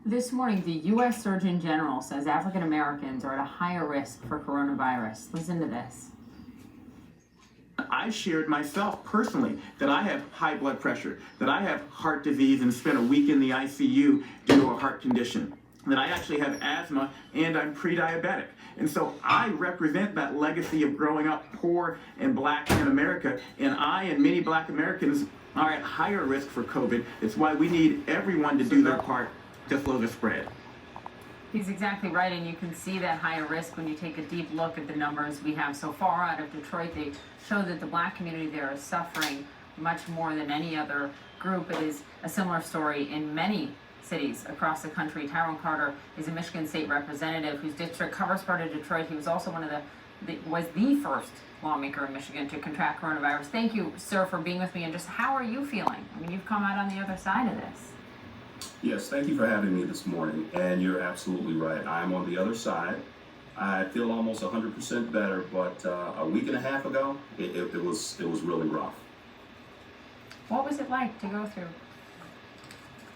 This morning, the U.S. Surgeon General says African Americans are at a higher risk for coronavirus. Listen to this. I shared myself personally that I have high blood pressure, that I have heart disease and spent a week in the ICU due to a heart condition, that I actually have asthma and I'm pre-diabetic. And so I represent that legacy of growing up poor and black in America, and I and many black Americans are at higher risk for COVID. It's why we need everyone to do their part to slow the spread. He's exactly right, and you can see that higher risk when you take a deep look at the numbers we have so far out of Detroit. They show that the black community there is suffering much more than any other group. It is a similar story in many cities across the country. Tyrone Carter is a Michigan State representative whose district covers part of Detroit. He was also one of was the first lawmaker in Michigan to contract coronavirus. Thank you, sir, for being with me. And just how are you feeling? I mean, you've come out on the other side of this. Yes, thank you for having me this morning, and you're absolutely right. I'm on the other side. I feel almost 100% better, but a week and a half ago, it was really rough. What was it like to go through?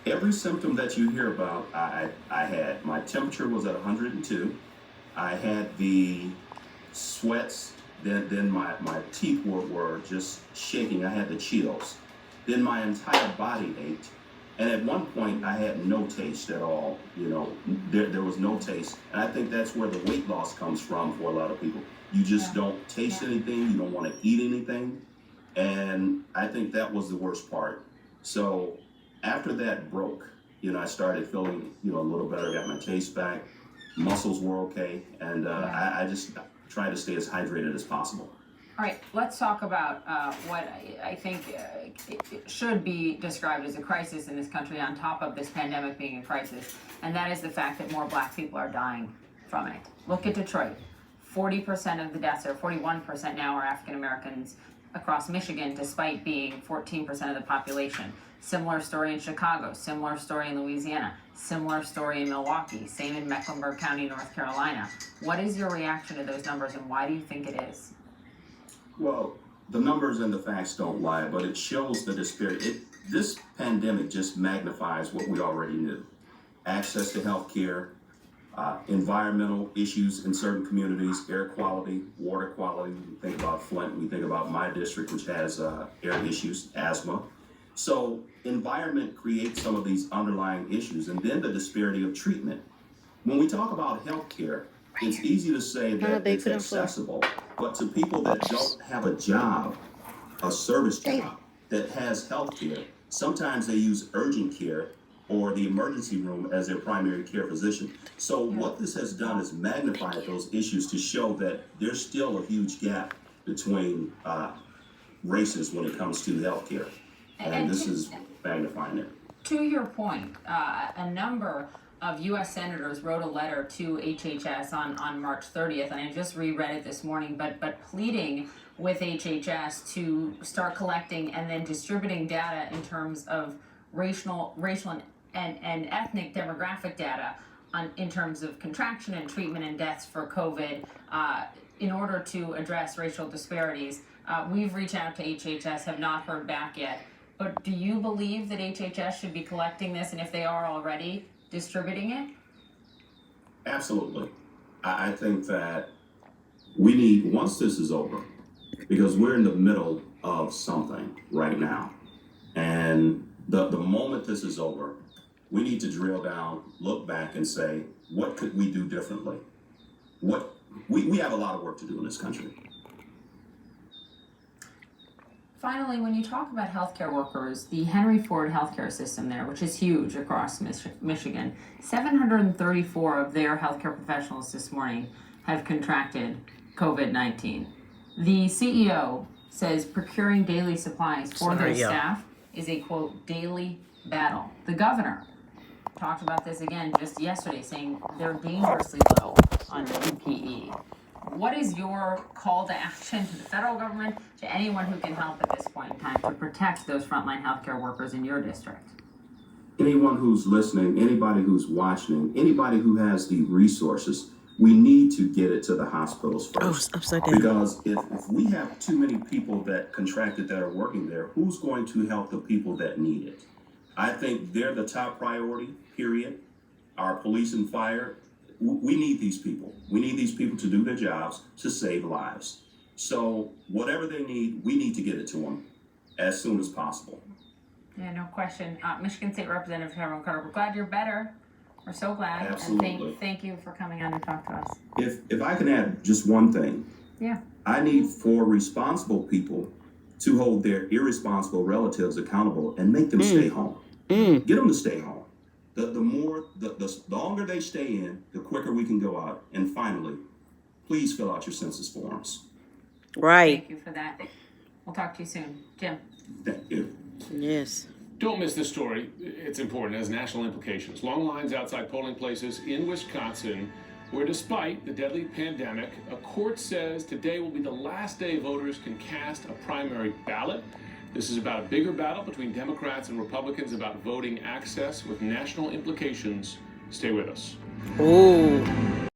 Every symptom that you hear about, I had. My temperature was at 102. I had the sweats. Then my teeth were just shaking. I had the chills. Then my entire body ached. And at one point, I had no taste at all. You know, there was no taste. And I think that's where the weight loss comes from for a lot of people. You just don't taste anything. You don't want to eat anything. And I think that was the worst part. So after that broke, I started feeling, a little better, got my taste back. Muscles were okay. And I just tried to stay as hydrated as possible. All right, let's talk about what I think it should be described as a crisis in this country on top of this pandemic being a crisis, and that is the fact that more black people are dying from it. Look at Detroit. 40% of the deaths, or 41% now, are African Americans across Michigan, despite being 14% of the population. Similar story in Chicago, similar story in Louisiana, similar story in Milwaukee, same in Mecklenburg County, North Carolina. What is your reaction to those numbers, and why do you think it is? Well, the numbers and the facts don't lie, but it shows the disparity. This pandemic just magnifies what we already knew. Access to health care, environmental issues in certain communities, air quality, water quality. We think about Flint, we think about my district, which has air issues, asthma. So environment creates some of these underlying issues, and then the disparity of treatment. When we talk about health care, it's easy to say that it's accessible, but to people that don't have a job, a service job that has health care, sometimes they use urgent care or the emergency room as their primary care physician. So what this has done is magnified those issues to show that there's still a huge gap between races when it comes to health care. And this is magnifying it. To your point, a number of U.S. senators wrote a letter to HHS on March 30th, and I just reread it this morning, but pleading with HHS to start collecting and then distributing data in terms of racial and ethnic demographic data in terms of contraction and treatment and deaths for COVID in order to address racial disparities. We've reached out to HHS, have not heard back yet, but do you believe that HHS should be collecting this, and if they are already, distributing it? Absolutely. I think that we need, once this is over, because we're in the middle of something right now, and the moment this is over, we need to drill down, look back and say, what could we do differently? We have a lot of work to do in this country. Finally, when you talk about healthcare workers, the Henry Ford healthcare system there, which is huge across Michigan, 734 of their healthcare professionals this morning have contracted COVID-19. The CEO says procuring daily supplies for their staff is a, quote, daily battle. The governor talked about this again just yesterday, saying they're dangerously low on PPE. What is your call to action to the federal government, to anyone who can help at this point in time to protect those frontline healthcare workers in your district? Anyone who's listening, anybody who's watching, anybody who has the resources, we need to get it to the hospitals first. Upside down. Because if we have too many people that contracted that are working there, who's going to help the people that need it? I think they're the top priority, period. our police and fire, we need these people. We need these people to do their jobs, to save lives. So whatever they need, we need to get it to them as soon as possible. Yeah, no question. Michigan State Representative Tyrone Carter, we're glad you're better. We're so glad. Absolutely. And thank you for coming on to talk to us. If I can add just one thing. Yeah. I need for responsible people to hold their irresponsible relatives accountable and make them stay home. Get them to stay home. The longer they stay in, the quicker we can go out. And finally, please fill out your census forms. Right. Thank you for that. We'll talk to you soon. Jim. Thank you. Yes. Don't miss this story. It's important. It has national implications. Long lines outside polling places in Wisconsin, where despite the deadly pandemic, a court says today will be the last day voters can cast a primary ballot. This is about a bigger battle between Democrats and Republicans about voting access with national implications. Stay with us. Ooh.